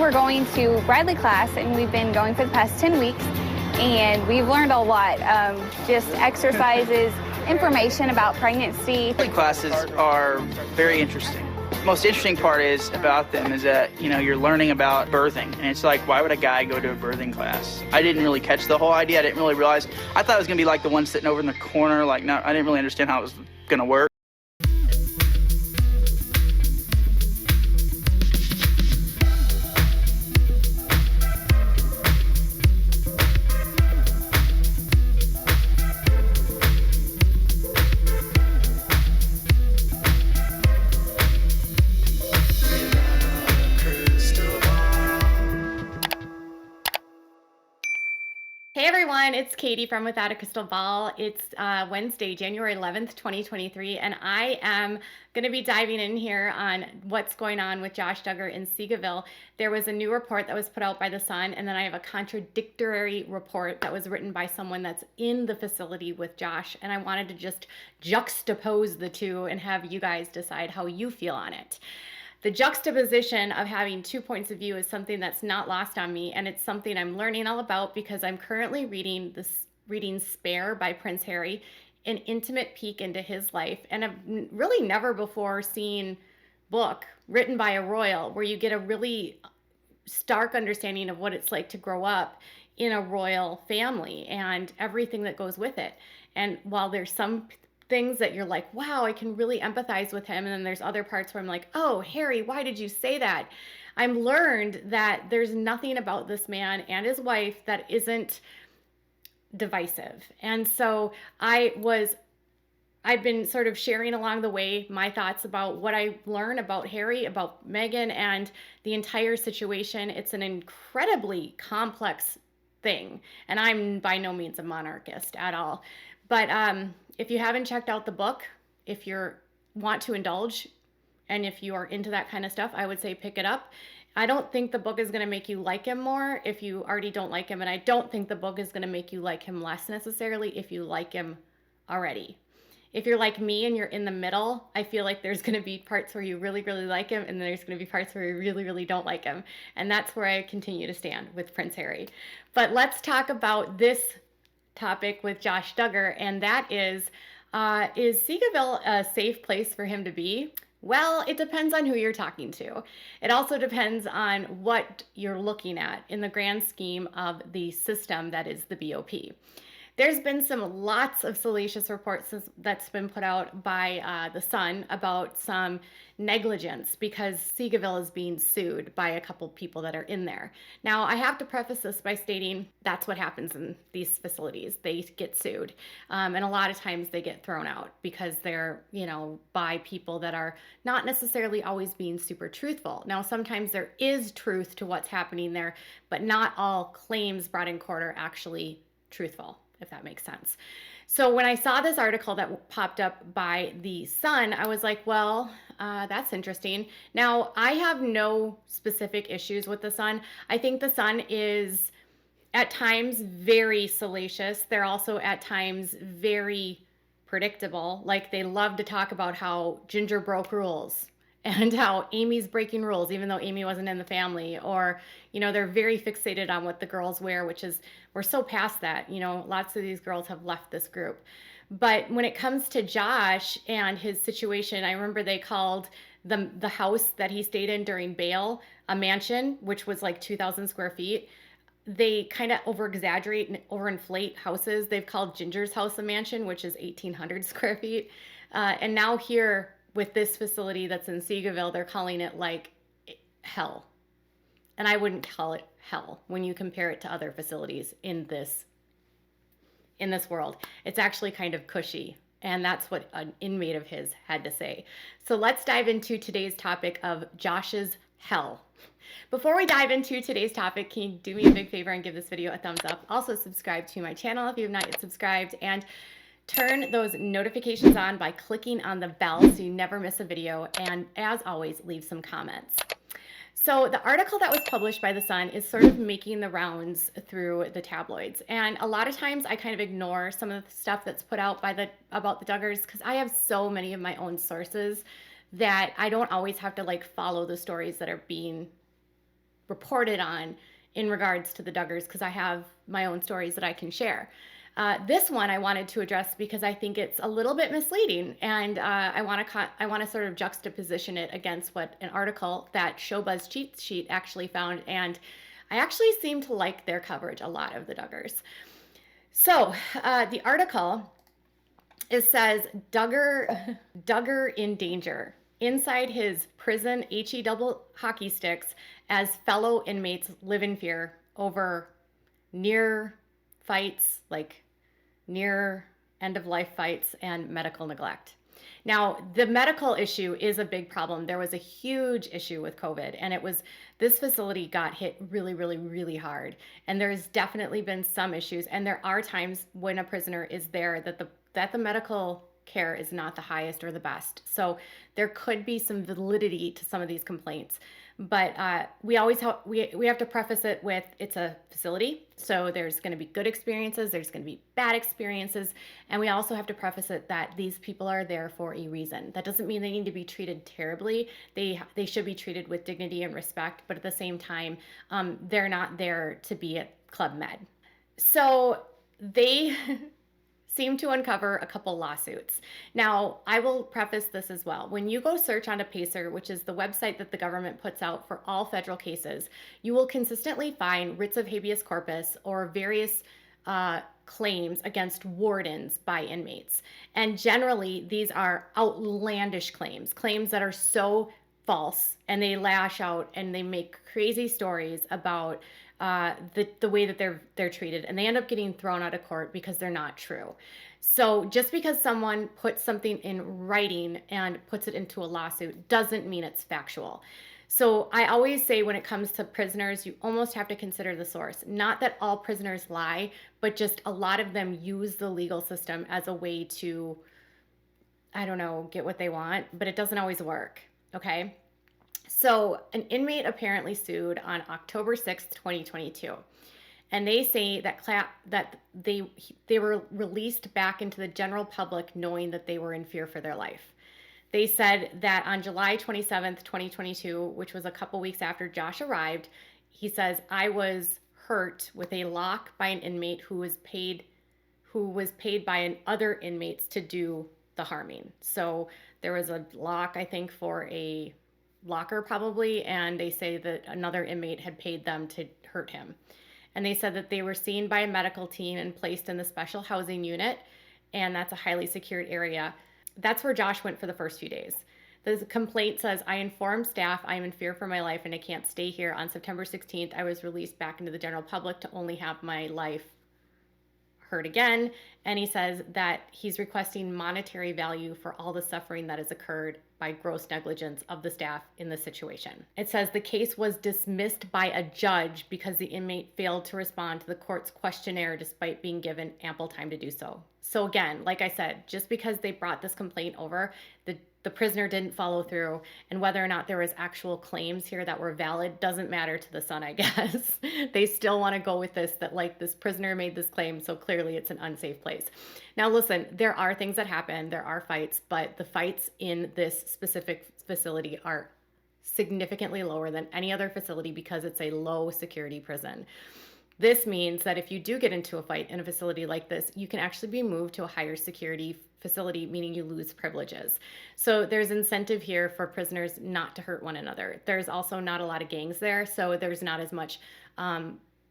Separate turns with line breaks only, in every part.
we're going to Bradley class, and we've been going for the past 10 weeks, and we've learned a lot. Just exercises, information about pregnancy.
Bradley classes are very interesting. The most interesting part about them is that, you're learning about birthing. And it's like, why would a guy go to a birthing class? I didn't really catch the whole idea. I didn't really realize. I thought it was going to be like the one sitting over in the corner. Like, no, I didn't really understand how it was going to work.
Hey everyone, it's Katie from Without a Crystal Ball. It's Wednesday, January 11th, 2023, and I am going to be diving in here on what's going on with Josh Duggar in Seagoville. There was a new report that was put out by The Sun, and then I have a contradictory report that was written by someone that's in the facility with Josh, and I wanted to just juxtapose the two and have you guys decide how you feel on it. The juxtaposition of having two points of view is something that's not lost on me, and it's something I'm learning all about because I'm currently reading Spare by Prince Harry, an intimate peek into his life, and I've really never before seen book written by a royal where you get a really stark understanding of what it's like to grow up in a royal family and everything that goes with it. And while there's some things that you're like, wow, I can really empathize with him. And then there's other parts where I'm like, oh, Harry, why did you say that? I've learned that there's nothing about this man and his wife that isn't divisive. And so I've been sort of sharing along the way my thoughts about what I learned about Harry, about Meghan, and the entire situation. It's an incredibly complex thing. And I'm by no means a monarchist at all. But if you haven't checked out the book, if you want to indulge, and if you are into that kind of stuff, I would say pick it up. I don't think the book is going to make you like him more if you already don't like him, and I don't think the book is going to make you like him less necessarily if you like him already. If you're like me and you're in the middle, I feel like there's going to be parts where you really, really like him, and there's going to be parts where you really, really don't like him. And that's where I continue to stand with Prince Harry. But let's talk about this topic with Josh Duggar, and that is Seagoville a safe place for him to be? Well, it depends on who you're talking to. It also depends on what you're looking at in the grand scheme of the system that is the BOP. There's been lots of salacious reports that's been put out by The Sun about some negligence because Seagoville is being sued by a couple people that are in there. Now, I have to preface this by stating that's what happens in these facilities. They get sued. And a lot of times they get thrown out because they're, by people that are not necessarily always being super truthful. Now, sometimes there is truth to what's happening there, but not all claims brought in court are actually truthful, if that makes sense. So when I saw this article that popped up by The Sun, I was like, well, that's interesting. Now, I have no specific issues with The Sun. I think The Sun is at times very salacious. They're also at times very predictable. Like they love to talk about how Ginger broke rules and how Amy's breaking rules, even though Amy wasn't in the family, or, they're very fixated on what the girls wear, which is, we're so past that, lots of these girls have left this group. But when it comes to Josh and his situation, I remember they called the house that he stayed in during bail a mansion, which was like 2,000 square feet. They kind of over-exaggerate and overinflate houses. They've called Ginger's house a mansion, which is 1,800 square feet. And now here, with this facility that's in Seagoville, they're calling it like hell. And I wouldn't call it hell when you compare it to other facilities in this world. It's actually kind of cushy. And that's what an inmate of his had to say. So let's dive into today's topic of Josh's hell. Before we dive into today's topic, can you do me a big favor and give this video a thumbs up? Also subscribe to my channel if you have not yet subscribed, and turn those notifications on by clicking on the bell so you never miss a video. And as always, leave some comments. So the article that was published by The Sun is sort of making the rounds through the tabloids. And a lot of times I kind of ignore some of the stuff that's put out about the Duggars because I have so many of my own sources that I don't always have to follow the stories that are being reported on in regards to the Duggars, because I have my own stories that I can share. This one I wanted to address because I think it's a little bit misleading, and I want to sort of juxtaposition it against what an article that Showbuzz Cheat Sheet actually found, and I actually seem to like their coverage a lot of the Duggars. So the article, it says Duggar in danger. Inside his prison HE double hockey sticks as fellow inmates live in fear over near fights, like near end of life fights and medical neglect. Now, the medical issue is a big problem. There was a huge issue with COVID, and this facility got hit really, really, really hard. And there's definitely been some issues. And there are times when a prisoner is there that the medical care is not the highest or the best. So there could be some validity to some of these complaints. But we have to preface it with, it's a facility, so there's going to be good experiences, there's going to be bad experiences, and we also have to preface it that these people are there for a reason. That doesn't mean they need to be treated terribly. They should be treated with dignity and respect, but at the same time, they're not there to be at Club Med. So they seem to uncover a couple lawsuits. Now, I will preface this as well. When you go search on a PACER, which is the website that the government puts out for all federal cases, you will consistently find writs of habeas corpus or various claims against wardens by inmates. And generally, these are outlandish claims that are so false, and they lash out and they make crazy stories about the way that they're treated, and they end up getting thrown out of court because they're not true. So just because someone puts something in writing and puts it into a lawsuit doesn't mean it's factual. So I always say, when it comes to prisoners, you almost have to consider the source. Not that all prisoners lie, but just a lot of them use the legal system as a way to, I don't know, get what they want, but it doesn't always work, okay? So an inmate apparently sued on October 6th, 2022. And they say that they were released back into the general public knowing that they were in fear for their life. They said that on July 27th, 2022, which was a couple weeks after Josh arrived, he says, "I was hurt with a lock by an inmate who was paid by other inmates to do the harming." So there was a lock, I think, for a locker probably, and they say that another inmate had paid them to hurt him. And they said that they were seen by a medical team and placed in the special housing unit, and that's a highly secured area. That's where Josh went for the first few days. The complaint says, "I informed staff I am in fear for my life and I can't stay here. On September 16th, I was released back into the general public to only have my life hurt again." And he says that he's requesting monetary value for all the suffering that has occurred by gross negligence of the staff in this situation. It says the case was dismissed by a judge because the inmate failed to respond to the court's questionnaire despite being given ample time to do so. So again, like I said, just because they brought this complaint over, the prisoner didn't follow through, and whether or not there was actual claims here that were valid doesn't matter to the Sun, I guess. They still want to go with this, that like this prisoner made this claim, so clearly it's an unsafe place. Now listen, there are things that happen, there are fights, but the fights in this specific facility are significantly lower than any other facility because it's a low security prison. This means that if you do get into a fight in a facility like this, you can actually be moved to a higher security facility, meaning you lose privileges. So there's incentive here for prisoners not to hurt one another. There's also not a lot of gangs there, so there's not as much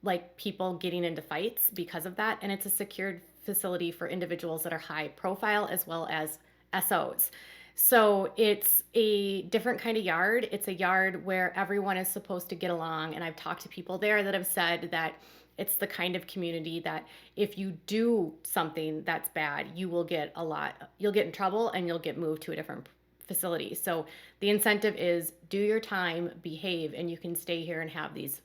like people getting into fights because of that. And it's a secured facility for individuals that are high profile as well as SOs. So it's a different kind of yard. It's a yard where everyone is supposed to get along. And I've talked to people there that have said that it's the kind of community that if you do something that's bad, you'll get in trouble and you'll get moved to a different facility. So the incentive is do your time, behave, and you can stay here and have these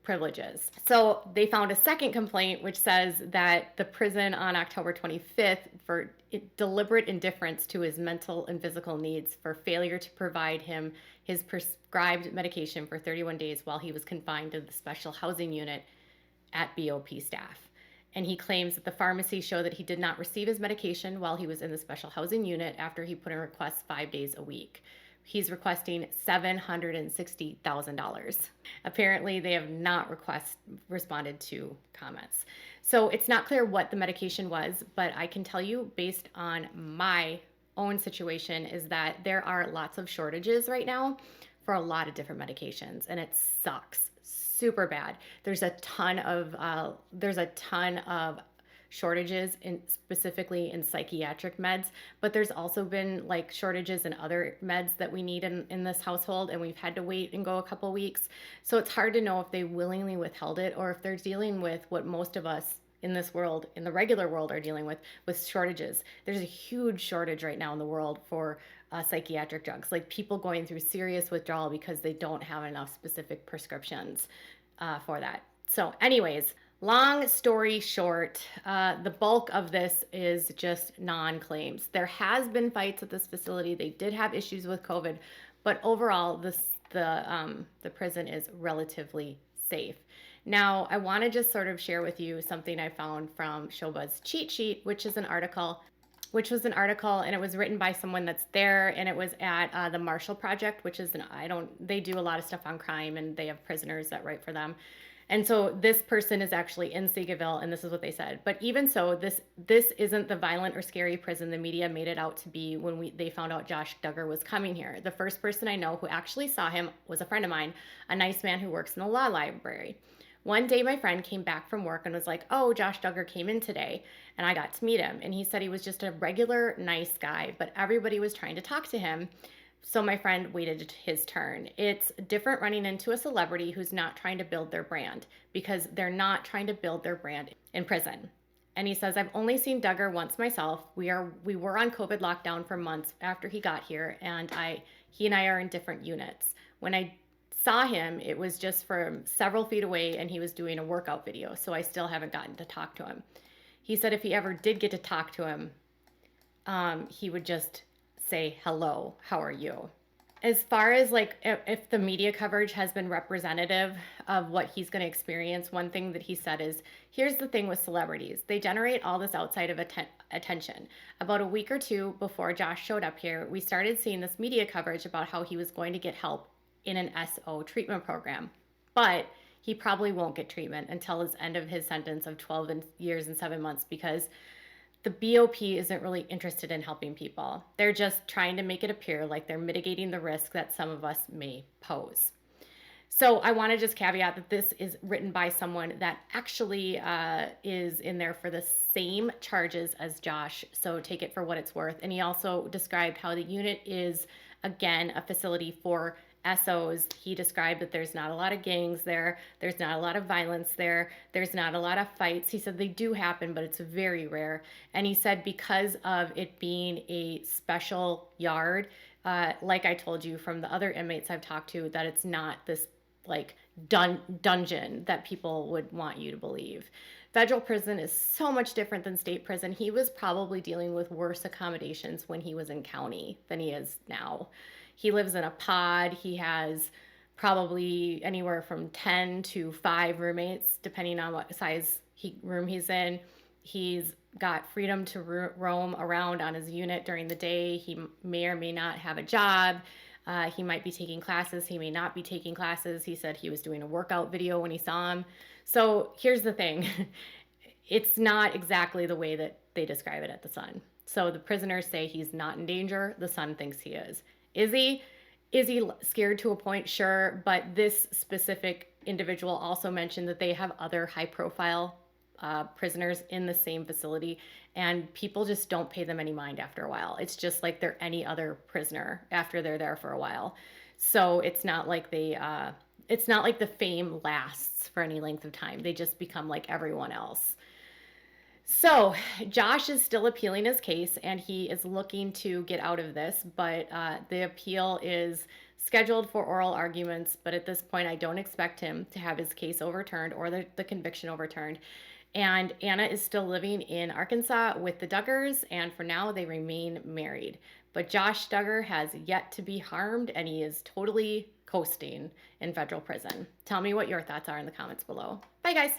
privileges. So they found a second complaint which says that the prison on October 25th for deliberate indifference to his mental and physical needs, for failure to provide him his prescribed medication for 31 days while he was confined to the special housing unit at BOP staff. And he claims that the pharmacy showed that he did not receive his medication while he was in the special housing unit after he put in requests 5 days a week. he's requesting $760,000. Apparently, they have not responded to comments. So it's not clear what the medication was, but I can tell you based on my own situation is that there are lots of shortages right now for a lot of different medications, and it sucks super bad. There's a ton of shortages specifically in psychiatric meds, but there's also been like shortages in other meds that we need in this household, and we've had to wait and go a couple weeks. So it's hard to know if they willingly withheld it or if they're dealing with what most of us in this world, in the regular world, are dealing with shortages. There's a huge shortage right now in the world for psychiatric drugs, like people going through serious withdrawal because they don't have enough specific prescriptions for that. So anyways, long story short, the bulk of this is just non-claims. There has been fights at this facility. They did have issues with COVID, but overall, the prison is relatively safe. Now, I want to just sort of share with you something I found from Showbuzz Cheat Sheet, which was an article, and it was written by someone that's there, and it was at the Marshall Project, which is they do a lot of stuff on crime, and they have prisoners that write for them. And so this person is actually in Seagoville, and this is what they said. But even so, this isn't the violent or scary prison the media made it out to be when they found out Josh Duggar was coming here. The first person I know who actually saw him was a friend of mine, a nice man who works in the law library. One day my friend came back from work and was like, oh, Josh Duggar came in today, and I got to meet him. And he said he was just a regular nice guy, but everybody was trying to talk to him. So my friend waited his turn. It's different running into a celebrity who's not trying to build their brand, because they're not trying to build their brand in prison. And he says, I've only seen Duggar once myself. We were on COVID lockdown for months after he got here, and he and I are in different units. When I saw him, it was just from several feet away, and he was doing a workout video, so I still haven't gotten to talk to him. He said if he ever did get to talk to him, he would just say, hello, how are you? As far as like if the media coverage has been representative of what he's going to experience, one thing that he said is, here's the thing with celebrities. They generate all this outside of attention. About a week or two before Josh showed up here, we started seeing this media coverage about how he was going to get help in an SO treatment program. But he probably won't get treatment until his end of his sentence of 12 years and 7 months, because the BOP isn't really interested in helping people. They're just trying to make it appear like they're mitigating the risk that some of us may pose. So I want to just caveat that this is written by someone that actually is in there for the same charges as Josh. So take it for what it's worth. And he also described how the unit is, again, a facility for SOs. He described that there's not a lot of gangs there. There's not a lot of violence there. There's not a lot of fights. He said they do happen, but it's very rare. And he said because of it being a special yard, like I told you from the other inmates I've talked to, that it's not this like dungeon that people would want you to believe. Federal prison is so much different than state prison. He was probably dealing with worse accommodations when he was in county than he is now. He lives in a pod. He has probably anywhere from 10 to 5 roommates, depending on what size room he's in. He's got freedom to roam around on his unit during the day. He may or may not have a job. He might be taking classes. He may not be taking classes. He said he was doing a workout video when he saw him. So here's the thing. It's not exactly the way that they describe it at the Sun. So the prisoners say he's not in danger. The Sun thinks he is. Is he scared to a point? Sure. But this specific individual also mentioned that they have other high-profile prisoners in the same facility, and people just don't pay them any mind after a while. It's just like they're any other prisoner after they're there for a while. So it's not like the fame lasts for any length of time. They just become like everyone else. So Josh is still appealing his case, and he is looking to get out of this, but the appeal is scheduled for oral arguments. But at this point, I don't expect him to have his case overturned or the conviction overturned. And Anna is still living in Arkansas with the Duggars, and for now they remain married. But Josh Duggar has yet to be harmed, and he is totally coasting in federal prison. Tell me what your thoughts are in the comments below. Bye, guys.